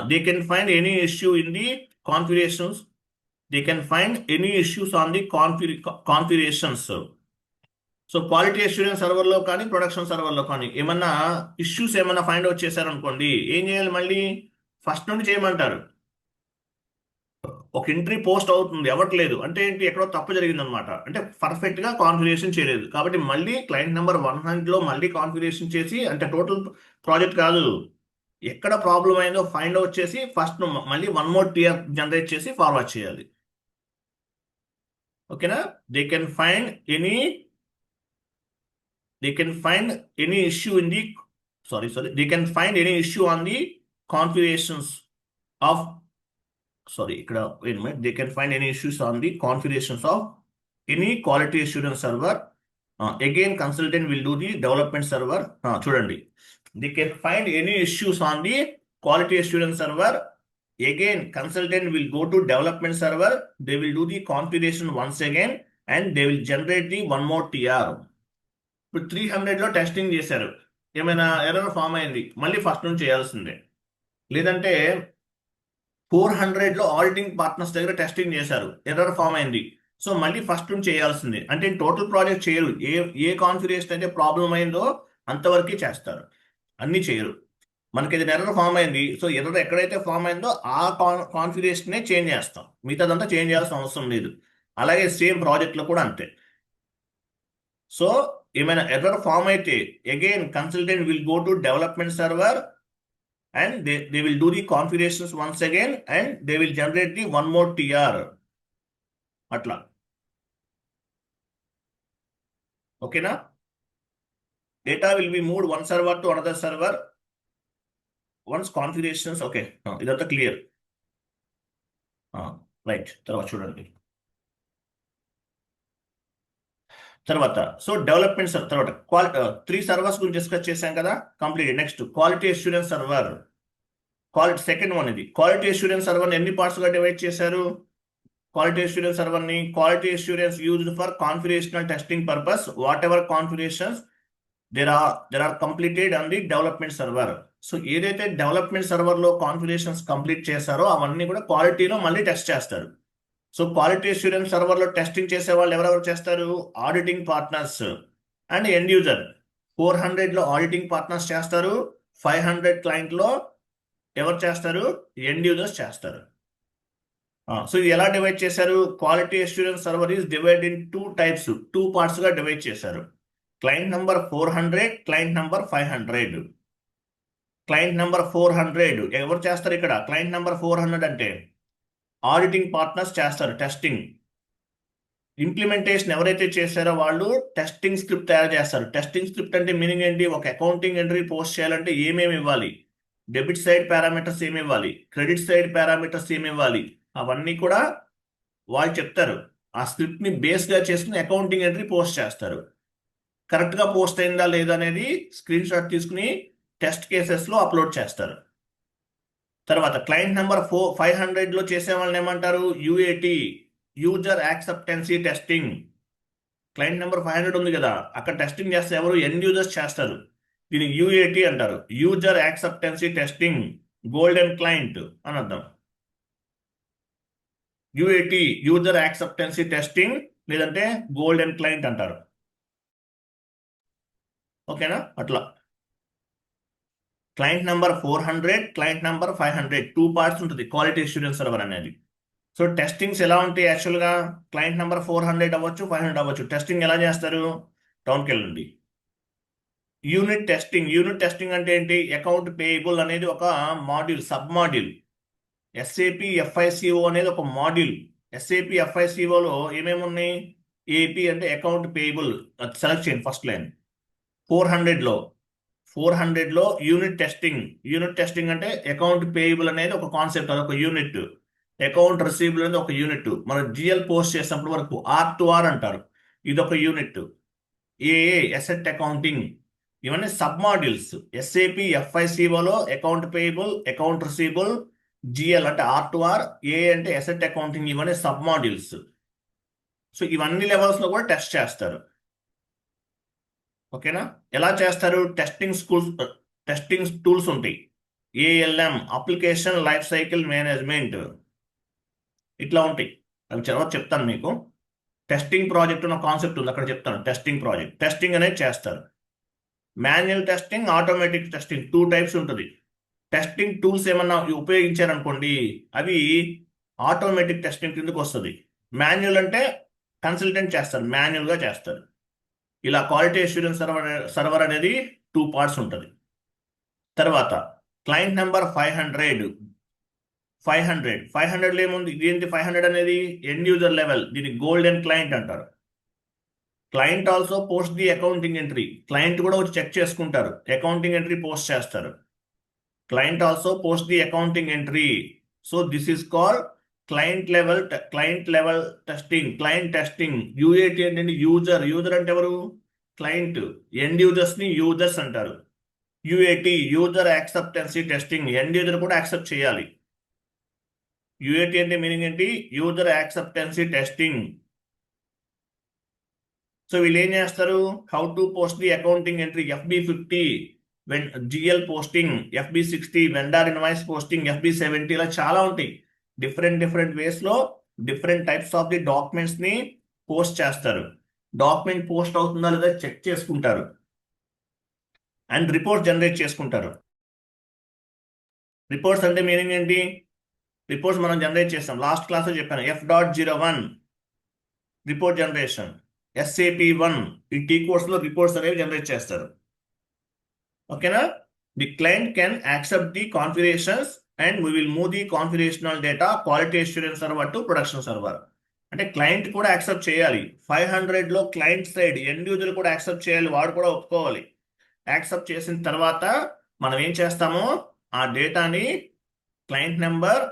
They can find any issue in the configurations. They can find any issues on the configurations. So quality assurance సర్వర్లో కానీ ప్రొడక్షన్ సర్వర్లో కానీ ఏమన్నా ఇష్యూస్ ఏమన్నా ఫైండ్ అవుట్ చేశారనుకోండి, ఏం చేయాలి, మళ్ళీ ఫస్ట్ నుండి చేయమంటారు. ఒక ఎంట్రీ పోస్ట్ అవుతుంది, అవ్వట్లేదు అంటే ఏంటి, ఎక్కడో తప్పు జరిగిందనమాట, అంటే పర్ఫెక్ట్గా కాన్ఫిగరేషన్ చేయలేదు. కాబట్టి మళ్ళీ క్లయింట్ నెంబర్ 100లో మళ్ళీ కాన్ఫిగరేషన్ చేసి, అంటే టోటల్ ప్రాజెక్ట్ కాదు, ఎక్కడ ప్రాబ్లం అయిందో ఫైండ్ అవుట్ చేసి ఫస్ట్ మళ్ళీ 1 more టిఆర్ జనరేట్ చేసి ఫార్వర్డ్ చేయాలి. ఓకేనా. They can find any issue in the they can find any issue on the configurations of they can find any issues on the configurations of any quality assurance server. Again consultant will do the development server. చూడండి, they can find any issues on the quality assurance server. Again consultant will go to development server, they will do the configuration once again and they will generate the 1 more TR. ఇప్పుడు 300లో testing చేశారు, ఏమైనా error form అయింది, మళ్ళీ first నుంచి చేయాల్సిందే. లేదంటే 400లో auditing partners దగ్గర testing చేశారు, ఎర్రర్ ఫామ్ అయింది, సో మళ్ళీ ఫస్ట్ నుంచి చేయాల్సిందే. అంటే టోటల్ ప్రాజెక్ట్ చేయరు, ఏ కాన్ఫిగరేషన్ అయితే ప్రాబ్లం అయిందో అంతవరకు చేస్తారు, అన్ని చేయరు. మనకి ఇది ఎర్రర్ ఫామ్ అయింది, సో ఎర్రర్ ఎక్కడైతే ఫామ్ అయిందో ఆ కాన్ఫిగరేషనే చేంజ్ చేస్తాం, మిగతాదంతా చేంజ్ చేయాల్సిన అవసరం లేదు. అలాగే సేమ్ ప్రాజెక్ట్లో కూడా అంతే. సో ఏమైనా ఎర్రర్ ఫామ్ అయితే again consultant will go to development server and they will do the configurations once again and they will generate the 1 more TR. అట్లా. ఓకేనా. Data will B moved one server to another server once configurations. Okay, ఇదంతా clear. Right, తర్వాత చూడండి. తర్వాత so development తర్వాత 3 servers గురించి discuss చేశాం కదా, complete. Next quality assurance server. Second one ఇది. క్వాలిటీ అష్యూరెన్స్ సర్వర్ని ఎన్ని పార్ట్స్గా డివైడ్ చేశారు? క్వాలిటీ అష్యూరెన్స్ సర్వర్ని quality assurance used for configurational testing purpose whatever configurations there are completed on the development server. So ఏదైతే development సర్వర్లో configurations complete చేశారో అవన్నీ కూడా క్వాలిటీలో మళ్ళీ టెస్ట్ చేస్తారు. సో క్వాలిటీ అష్యూరెన్స్ సర్వర్లో టెస్టింగ్ చేసే వాళ్ళు ఎవరెవరు చేస్తారు? Auditing partners and end user. 400లో ఆడిటింగ్ పార్ట్నర్స్ చేస్తారు, 500 క్లయింట్లో ఎవరు చేస్తారు? ఎండ్ యూజర్స్ చేస్తారు. సో ఇది ఎలా డివైడ్ చేశారు? Quality assurance server is divide in 2 types, 2 partsగా డివైడ్ చేశారు. Client number 400, client number 500. Client number 400 ఎవరు చేస్తారు ఇక్కడ? క్లయింట్ నెంబర్ 400 అంటే ఆడిటింగ్ పార్ట్నర్స్ చేస్తారు టెస్టింగ్. ఇంప్లిమెంటేషన్ ఎవరైతే చేశారో వాళ్ళు టెస్టింగ్ స్క్రిప్ట్ తయారు చేస్తారు. టెస్టింగ్ స్క్రిప్ట్ అంటే మీనింగ్ ఏంటి? ఒక అకౌంటింగ్ ఎంట్రీ పోస్ట్ చేయాలంటే ఏమేమి ఇవ్వాలి, డెబిట్ సైడ్ పారామీటర్స్ ఏమి ఇవ్వాలి, క్రెడిట్ సైడ్ పారామీటర్స్ ఏమి ఇవ్వాలి, అవన్నీ కూడా వాళ్ళు చెప్తారు. ఆ స్క్రిప్ట్ ని బేస్ గా చేసుకుని అకౌంటింగ్ ఎంట్రీ పోస్ట్ చేస్తారు. కరెక్ట్ గా పోస్ట్ అయిందా లేదా అనేది స్క్రీన్ షాట్ తీసుకుని టెస్ట్ కేసెస్ లో అప్లోడ్ చేస్తారు. తర్వాత క్లయింట్ నెంబర్ 500 లో చేసే వాళ్ళని ఏమంటారు, UAT, user acceptancy testing. Client number 500 ఉంది కదా, అక్కడ టెస్టింగ్ చేస్తే ఎవరు ఎండ్ యూజర్స్ చేస్తారు. దీనికి యూఏటి అంటారు, user acceptancy testing, golden client అని అర్థం. యూఏటి, యూజర్ యాక్సెప్టెన్సీ టెస్టింగ్, లేదంటే గోల్డెన్ క్లయింట్ అంటారు. ఓకేనా? అట్లా client number 400, client number 500, 2 parts ఉంటుంది క్వాలిటీ అష్యూరెన్స్ సర్వర్ అనేది. సో టెస్టింగ్స్ ఎలా ఉంటాయి యాక్చువల్గా, క్లయింట్ నెంబర్ 400 అవ్వచ్చు, 500 అవ్వచ్చు. టెస్టింగ్ ఎలా చేస్తారు, డౌన్కి వెళ్ళండి. Unit testing. యూనిట్ టెస్టింగ్ అంటే ఏంటి, అకౌంట్ పేయబుల్ అనేది ఒక module, sub module. SAP FICO అనేది ఒక మాడ్యూల్. ఎస్ఏపి ఎఫ్ఐసిఓలో ఏమేమి ఉన్నాయి, ఏపీ అంటే అకౌంట్ పేయబుల్, సెలెక్ట్ చేయండి ఫస్ట్ లైన్. 400లో యూనిట్ టెస్టింగ్. యూనిట్ టెస్టింగ్ అంటే అకౌంట్ పేయబుల్ అనేది ఒక కాన్సెప్ట్, అది ఒక యూనిట్. అకౌంట్ రిసీవబుల్ అనేది ఒక యూనిట్. మనం జిఎల్ పోస్ట్ చేసినప్పుడు వరకు R2R అంటారు, ఇది ఒక యూనిట్. ఏఏ అసెట్ అకౌంటింగ్, ఇవన్నీ సబ్ మాడ్యూల్స్. ఎస్ఏపి ఎఫ్ఐసిఓలో account payable, account receivable, GL అంటే R2R, ఏఏ అంటే అసెట్ అకౌంటింగ్, ఇవన్నీ సబ్ మాడ్యూల్స్. సో ఇవన్నీ లెవెల్స్ లో కూడా టెస్ట్ చేస్తారు. ఓకేనా? ఎలా చేస్తారు, టెస్టింగ్ టూల్స్ ఉంటాయి. ALM, application life cycle management, ఇట్లా ఉంటాయి. అవి తర్వాత చెప్తాను మీకు. టెస్టింగ్ ప్రాజెక్ట్ అన్న కాన్సెప్ట్ ఉంది, అక్కడ చెప్తాను. టెస్టింగ్ ప్రాజెక్ట్, టెస్టింగ్ అనేది చేస్తారు. Manual testing, automatic testing, 2 types ఉంటుంది. టెస్టింగ్ టూల్స్ ఏమన్నా ఉపయోగించారనుకోండి, అవి ఆటోమేటిక్ టెస్టింగ్ కిందకు వస్తుంది. మాన్యువల్ అంటే కన్సల్టెంట్ చేస్తారు, మాన్యువల్గా చేస్తారు. ఇలా క్వాలిటీ అష్యూరెన్స్ సర్వర్ అనేది 2 పార్ట్స్ ఉంటుంది. తర్వాత క్లయింట్ నెంబర్ 500లో ఏముంది, ఇదేంటి 500 అనేది ఎండ్ యూజర్ లెవెల్, దీన్ని గోల్డెన్ క్లయింట్ అంటారు. Client also post the accounting entry. Client కూడా వచ్చి చెక్ చేసుకుంటారు, అకౌంటింగ్ ఎంట్రీ పోస్ట్ చేస్తారు. Client also post the accounting entry. So this is call client level testing, client testing. UAT అంటే user అంటే ఎవరు, client. End users ని users అంటారు. UAT, user acceptancy testing, end user కూడా accept చేయాలి. UAT అంటే meaning ఏంటి, యూజర్ యాక్సెప్టెన్సీ టెస్టింగ్. సో వీళ్ళు ఏం చేస్తారు, how to post the accounting entry, FB50 GL posting, FB60 vendor invoice posting, FB70, ఇలా చాలా ఉంటాయి. డిఫరెంట్ వేస్ లో different types of the documents ని పోస్ట్ చేస్తారు. డాక్యుమెంట్ పోస్ట్ అవుతుందా లేదా చెక్ చేసుకుంటారు, అండ్ రిపోర్ట్ జనరేట్ చేసుకుంటారు. రిపోర్ట్స్ అంటే మీనింగ్ ఏంటి, రిపోర్ట్స్ మనం జనరేట్ చేస్తాం. లాస్ట్ క్లాస్లో చెప్పాను, F.01 రిపోర్ట్ జనరేషన్, SAP1 ఈ T కోర్స్లో రిపోర్ట్స్ అనేవి జనరేట్ చేస్తారు. ఓకేనా? The client can accept the configurations and we will move the configurational data quality assurance server to production server. అంటే క్లయింట్ కూడా యాక్సెప్ట్ చేయాలి. 500లో క్లయింట్ సైడ్ ఎండ్ యూజర్ కూడా యాక్సెప్ట్ చేయాలి, వాడు కూడా ఒప్పుకోవాలి. యాక్సెప్ట్ చేసిన తర్వాత మనం ఏం చేస్తామో ఆ డేటాని క్లయింట్ నెంబర్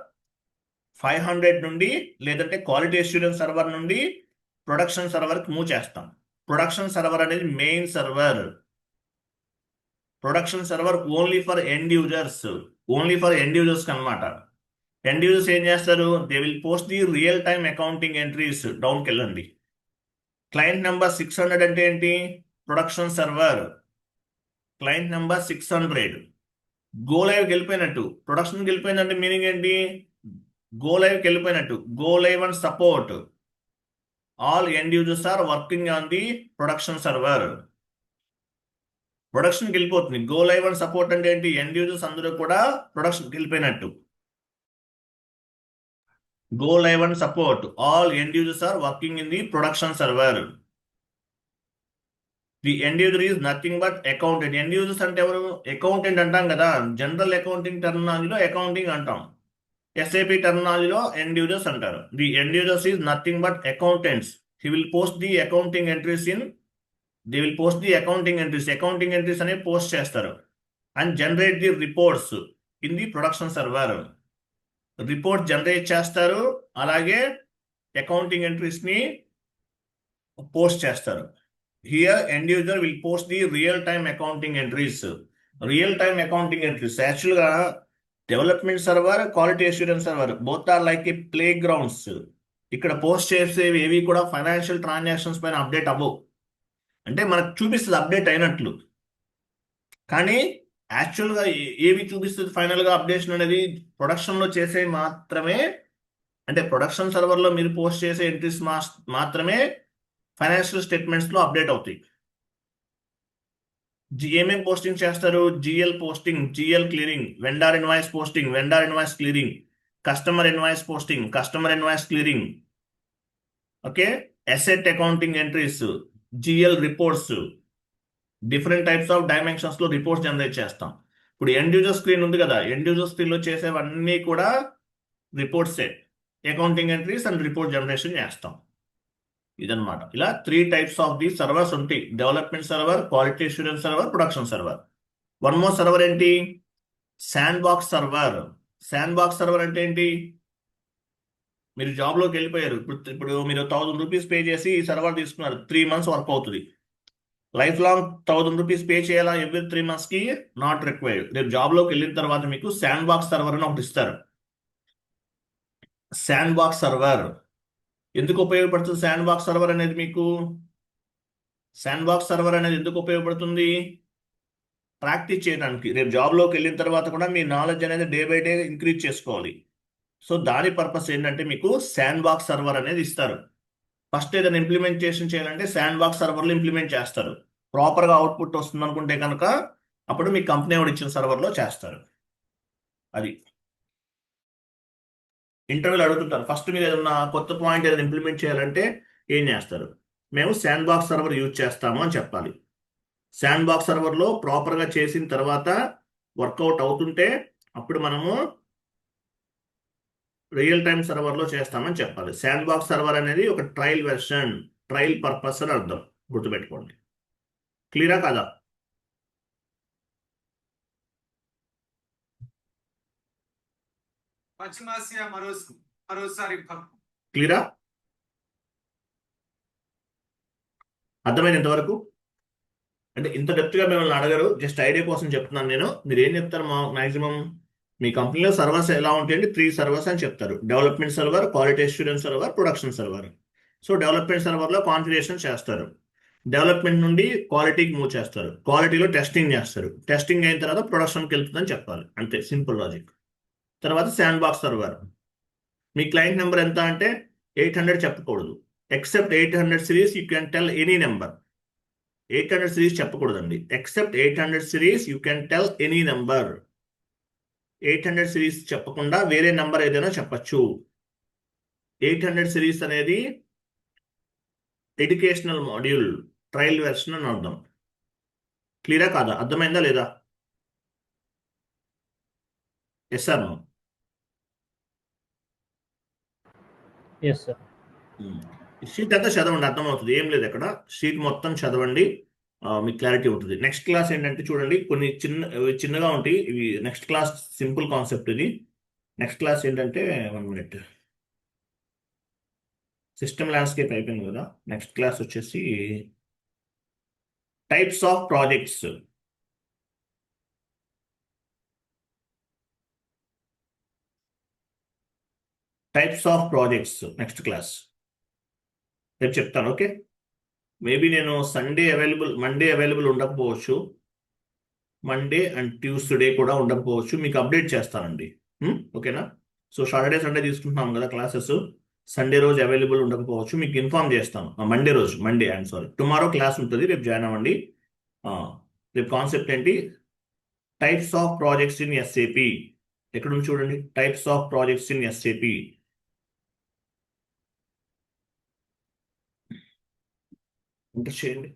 500 నుండి, లేదంటే క్వాలిటీ అష్యూరెన్స్ సర్వర్ నుండి ప్రొడక్షన్ సర్వర్కి మూవ్ చేస్తాం. ప్రొడక్షన్ సర్వర్ అనేది main server. Production server only for end users, అనమాట. ఎండ్ యూజర్స్ ఏం చేస్తారు, they will post the real time accounting entries. డౌన్కి వెళ్ళండి. క్లయింట్ నెంబర్ 600 అంటే ఏంటి, production server. Client number 600 go లైవ్కి వెళ్ళిపోయినట్టు. ప్రొడక్షన్కి వెళ్ళిపోయిందంటే మీనింగ్ ఏంటి, గో లైవ్కి వెళ్ళిపోయినట్టు. Go live and support, all end users are working on the production server. ప్రొడక్షన్కి వెళ్ళిపోతుంది. గో లైవ్ అండ్ సపోర్ట్ అంటే ఏంటి, ఎండ్ యూజర్స్ అందరూ కూడా ప్రొడక్షన్కి వెళ్ళిపోయినట్టు. Go live and support, all end users are working in the production server. The end user is nothing but accountant. End users అంటే ఎవరు, accountant అంటాం కదా, జనరల్ అకౌంటింగ్ టర్మినాలజీలో అకౌంటింగ్ అంటాం. SAP టర్మినాలజీలో ఎండ్ యూజర్స్ అంటారు. The end users is nothing but accountants. He will post the accounting entries they will post the accounting entries అనేవి post చేస్తారు. And generate the reports. In the production server. Report generate చేస్తారు, అలాగే accounting entries ని post చేస్తారు. Here end user will post the real time accounting entries. Real time accounting entries యాక్చువల్గా development server, quality assurance server both are like a playgrounds. ఇక్కడ post చేసేవి ఏవి కూడా financial transactions పైన update అవ్వవు. అంటే మనకు చూపిస్తుంది అప్డేట్ అయినట్లు, కానీ యాక్చువల్గా ఏవి చూపిస్తుంది ఫైనల్గా అప్డేషన్ అనేది ప్రొడక్షన్లో చేసే మాత్రమే. అంటే ప్రొడక్షన్ సర్వర్లో మీరు పోస్ట్ చేసే ఎంట్రీస్ మాత్రమే ఫైనాన్షియల్ స్టేట్మెంట్స్లో అప్డేట్ అవుతాయి. ఏమేమి పోస్టింగ్ చేస్తారు? GL posting, GL clearing, vendor invoice posting, vendor invoice clearing, customer invoice posting, customer invoice clearing. Okay, asset accounting entries, GL reports, different types of dimensions లో reports generate చేస్తాం. ఇప్పుడు end user screen ఉంది కదా, end user screen లో చేసేవన్నీ కూడా రిపోర్ట్సే. Accounting entries and report generation చేస్తాం. ఇదన్నమాట. ఇలా 3 టైప్స్ ఆఫ్ ది సర్వర్స్ ఉంటాయి: development server, quality assurance server, production server. One more server ఏంటి? Sandbox server. Sandbox server అంటే ఏంటి? మీరు జాబ్లోకి వెళ్ళిపోయారు, ఇప్పుడు మీరు ₹1000 పే చేసి ఈ సర్వర్ తీసుకున్నారు, 3 months వర్క్ అవుతుంది. లైఫ్ లాంగ్ ₹1000 పే చేయాలా ఎవ్రీ 3 monthsకి? Not required. రేపు జాబ్లోకి వెళ్ళిన తర్వాత మీకు శాండ్ బాక్స్ సర్వర్ అని ఒకటి ఇస్తారు. శాండ్ బాక్స్ సర్వర్ ఎందుకు ఉపయోగపడుతుంది? శాండ్ బాక్స్ సర్వర్ అనేది మీకు శాండ్ బాక్స్ సర్వర్ అనేది ఎందుకు ఉపయోగపడుతుంది? ప్రాక్టీస్ చేయడానికి. రేపు జాబ్లోకి వెళ్ళిన తర్వాత కూడా మీ నాలెడ్జ్ అనేది డే బై డే ఇంక్రీజ్ చేసుకోవాలి. సో దాని పర్పస్ ఏంటంటే మీకు శాండ్ బాక్స్ సర్వర్ అనేది ఇస్తారు. ఫస్ట్ ఏదైనా ఇంప్లిమెంటేషన్ చేయాలంటే శాండ్ బాక్స్ సర్వర్లో ఇంప్లిమెంట్ చేస్తారు. ప్రాపర్గా అవుట్పుట్ వస్తుంది అనుకుంటే కనుక అప్పుడు మీ కంపెనీ వాడు ఇచ్చిన సర్వర్లో చేస్తారు. అది ఇంటర్వ్యూలో అడుగుతుంటారు. ఫస్ట్ మీరు ఏదైనా కొత్త పాయింట్ ఏదైనా ఇంప్లిమెంట్ చేయాలంటే ఏం చేస్తారు? మేము శాండ్ బాక్స్ సర్వర్ యూజ్ చేస్తాము అని చెప్పాలి. శాండ్ బాక్స్ సర్వర్లో ప్రాపర్గా చేసిన తర్వాత వర్కౌట్ అవుతుంటే అప్పుడు మనము రియల్ టైమ్ సర్వర్లో చేస్తామని చెప్పాలి. శాండ్ బాక్స్ సర్వర్ అనేది ఒక ట్రయల్ వెర్షన్, ట్రయల్ పర్పస్ అని అర్థం, గుర్తుపెట్టుకోండి. క్లియరా కదా? పశ్చిమాసియా మరోసారి క్లియరా? అర్థమైంది ఇంతవరకు? అంటే ఇంత డెప్త్గా మిమ్మల్ని అడగరు, జస్ట్ ఐడియా కోసం చెప్తున్నాను నేను. మీరు ఏం చెప్తారు? మాక్సిమం మీ కంపెనీలో సర్వర్స్ ఎలా ఉంటాయంటే 3 సర్వర్స్ అని చెప్తారు: development server, quality assurance server, production server. So development సర్వర్లో కాన్ఫిగరేషన్ చేస్తారు, డెవలప్మెంట్ నుండి క్వాలిటీకి మూవ్ చేస్తారు, క్వాలిటీలో టెస్టింగ్ చేస్తారు, టెస్టింగ్ అయిన తర్వాత ప్రొడక్షన్కి వెళ్తుందని చెప్పాలి. అంతే, సింపుల్ లాజిక్. తర్వాత శాండ్ బాక్స్ సర్వర్. మీ క్లయింట్ నెంబర్ ఎంత అంటే 800 చెప్పకూడదు. Except 800 series you can tell any number. 800 series చెప్పకూడదండి. Except 800 series you can tell any number. 800 series చెప్పకుండా వేరే నెంబర్ ఏదైనా చెప్పచ్చు. 800 సిరీస్ అనేది ఎడ్యుకేషనల్ మాడ్యూల్, ట్రయల్ వెర్షన్ అని అర్థం. క్లియరా కాదా? అర్థమైందా లేదా? Yes sir no? Yes sir. Sheet అంతా చదవండి, అర్థమవుతుంది. ఏం లేదు అక్కడ, షీట్ మొత్తం చదవండి, మీకు క్లారిటీ ఉంటుంది. నెక్స్ట్ క్లాస్ ఏంటంటే చూడండి, కొన్ని చిన్నగా ఉంటాయి ఇవి. నెక్స్ట్ క్లాస్ సింపుల్ కాన్సెప్ట్ ఇది. నెక్స్ట్ క్లాస్ ఏంటంటే 1 minute, సిస్టమ్ ల్యాండ్స్కేప్ అయిపోయింది కదా. నెక్స్ట్ క్లాస్ వచ్చేసి types of projects. Types of projects next class రేపు చెప్తాను. ఓకే, మేబీ నేను మండే అవైలబుల్ ఉండకపోవచ్చు, మండే అండ్ ట్యూస్డే కూడా ఉండకపోవచ్చు. మీకు అప్డేట్ చేస్తానండి. ఓకేనా? సో సాటర్డే సండే తీసుకుంటున్నాం కదా క్లాసెస్. సండే రోజు అవైలబుల్ ఉండకపోవచ్చు, మీకు ఇన్ఫార్మ్ చేస్తాను. Monday I'm sorry, tomorrow class ఉంటుంది, రేపు జాయిన్ అవ్వండి. రేపు కాన్సెప్ట్ ఏంటి? Types of projects in SAP. ఎక్కడ ఉంది చూడండి, types of projects in SAP. Enter చేయండి.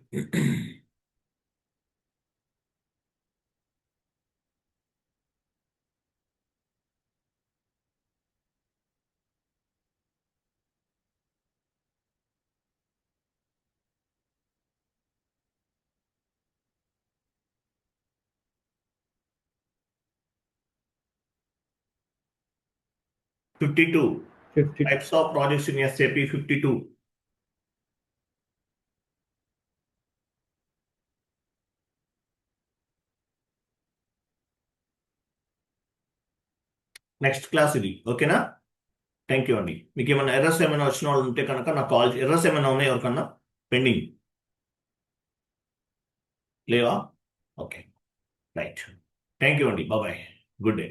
52 50. types of projects in SAP 52. Next class ఇది ఓకేనా. థ్యాంక్ యూ అండి. మీకు ఏమైనా ఎర్రర్స్ ఏమైనా వచ్చిన వాళ్ళు ఉంటే కనుక నాకు కాల్, ఎర్రర్స్ ఏమైనా ఉన్నాయి ఎవరికన్నా పెండింగ్ లేవా? Okay right. థ్యాంక్ యూ అండి. బాయ్. Good day.